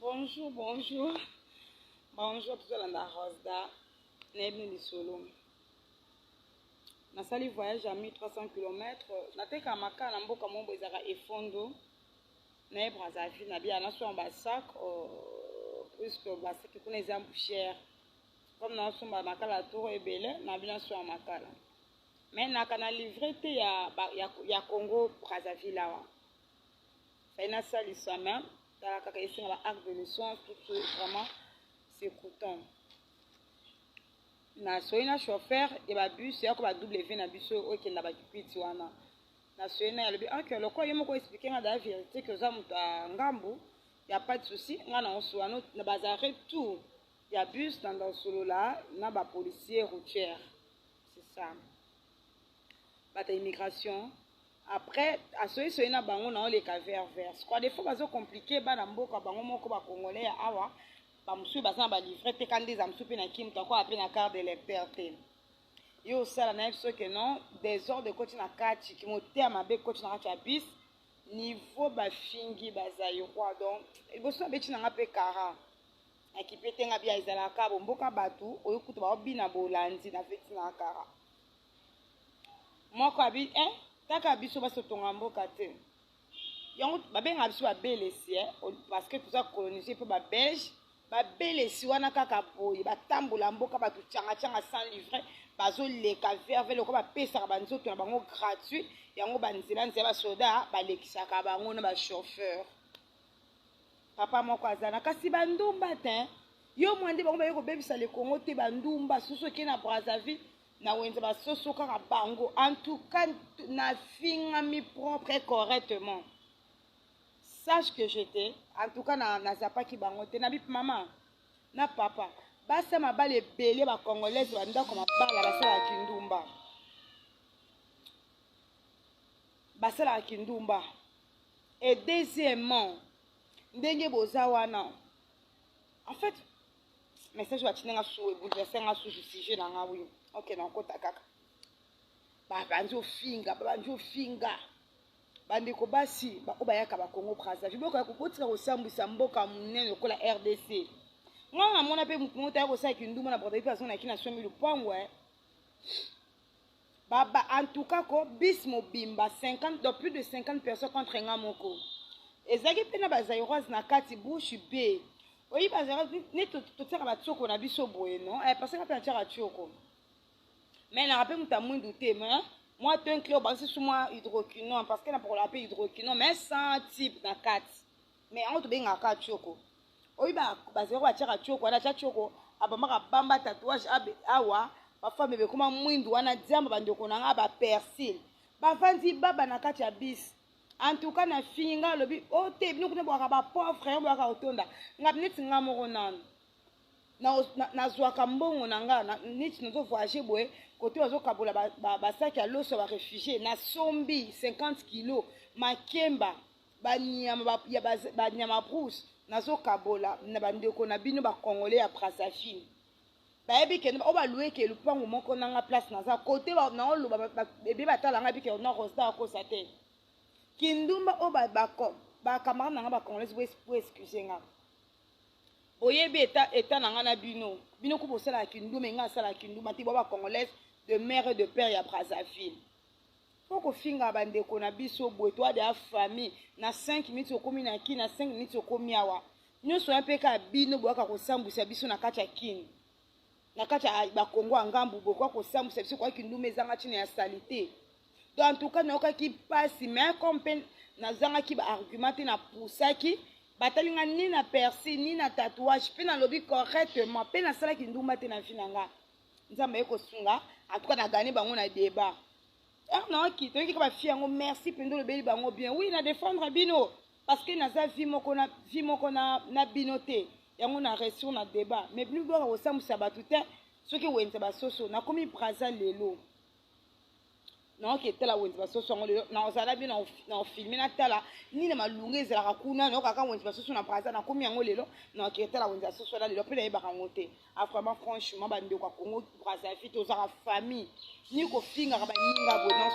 Bonjour, bonjour. Bonjour, tout le monde à Rosda. Bienvenue solo. Nasali voyage à 1300 km. Nateka maka na mboka mombo ezaka efondo. Na Brazzaville na bia na so en basak puisque basak kuna exemple cher. Comme na so makala tour ebele na bia so en makala. Mais na kana livré te ya Congo Brazzaville là. Ça ina sali ça même. Dans la cacaïsine, la arc de leçon, tout vraiment, c'est coûtant. Na soina chauffeur et ba bus, c'est comme la W na bus au qui n'a pas de wana. Na soina le bi ok le quoi yemo ko expliquer la vérité que ça muta ngambu, y a pas de souci, ngana on soit na bazare tout. Il y a bus dans solo là, na ba policier routière. C'est ça. Bata immigration. Après, à ce moment-là, bango na les cavers verts. Quoi des fois bazo compliqué ba na mboka bango moko ba congolais ya awa ba musu ba ba livrer te quand des amsu pe na kim to ko appel na carte de lecteur te. Yo sala na so que non des ordres de coach na kati ki moté ma be coach na kati bis niveau ba fingi bazayo kwa donc il faut savoir beti na pe kara. Akipete nga bia izala ka mboka batu oyukuto ba obina bolandi na feti na kara. Moko abi taka biso basotonga mboka te yango babenga biso babelesi parce que tout ça colonisé pe babelge babelesi wana kaka boye batambola mboka bato tianga sans livret bazoleka verve loko bapesaka banzoto na bango gratuit yango banzela basoda balekisaka bango na bachauffeur papa moko azana kasi bandumba te yo mwande bango baye kobebisa le Congo te bandumba susu ke na Brazzaville na wenza basoso kaka bango en tout cas na finga mi propre correctement sache que j'étais en tout cas na zapaki bango te na bip maman na papa basa mabale belé ba congolaise banda comme bala basala kindumba basala kindumba et deuxièmement ndenge boza wana en fait message wa tinanga sou bouleverser nga sou sujet na nga oui. Ok, na kota kaka. Banjo finga. Bandeko basi, ba obayaka ba Congo Brazzaville. Boka ko kotika ko sambisa mboka munene ko la RDC. Nga mona pe mutu ta ko sa kinduma na Brazzaville parce qu'on a kina somi le pango Baba en tout cas ko bis mobimba 50 de plus de 50 personnes contre nga moko. Ezaki pena bazairoise na kati bouche be. Oui, ni tout ça va tchoko na biso boye non parce que pa tchara tchoko. Mais na rappelle muta moins douter mais moi tu un clé basé sur moi hydroquinone parce que na pour la paix hydroquinone mais sans type na 4 mais on to benga ka tchoko. Oui ba bazero ba tchara tchoko na tchoko abamaka bamba tatouage awa ba femme be kuma mwindu wana diamba bandeko na nga ba persil ba vandi baba na kati ya bis. En tout cas na finga lobi o te bino kuna bwaka ba pauvre bwaka otonda ngap neti nga moko nanu na zwaka mbongo na nga neti nazo voyager boye côté ozo kabola ba sac ya loso ba réfugié na sombi 50 kg makemba ba nyama brousse nazo kabola na bandeko na bino ba congolais ya Brazzaville ba yebi ke o ba louer ke lupango moko na nga place na za côté na o loba bébé batala nga bi ke na rosta ko sa te kindumba o ba camarade na nga ba congolais pour excuser nga oyebi eta na nga na bino ko bosala kinduma nga sala kinduma ti ba congolais de mère et de père ya Brazzaville faut ko finga bandeko na biso boye toi de famille na 5 minutes okomi na kini na 5 minutes okomi awa nyonso ya peka bino boyaka kosambwisa biso na kati ya kini na kati ya bakongo ya ngambu boye kwa kosambwisa biso kwa kinduma ezanga ntina ya salite donc en tout cas nayokaki pasi mais comme mpe nazangaki baargument te na pusaki batalinga ni na persil ni na tatouage mpe nalobi correctement mpe nasalaki ndumba te na vi na nga nzambe ye kosunga en tout cas nagani bango na débat naoki toyoki ka bafi yango merci mpe ndolobeli bango bien oui na défendre bino parce que naza vi moko na bino te yango na resur na débat mais bino boka kosambwisa bato te soki wenze basoso nakomi Brazza lelo naoki etala wenze basoso yango lelo naozala bi na ofilme natala nini malunga ezalaka kuna naokaka wenze basoso na Brazza nakomi yango lelo naoki etala wenze basoso na lelo mpe nayebaka yango te vraiment franchement bandeko ya Congo Brazzaville tozalaka famille ni kofingaka baninga boye non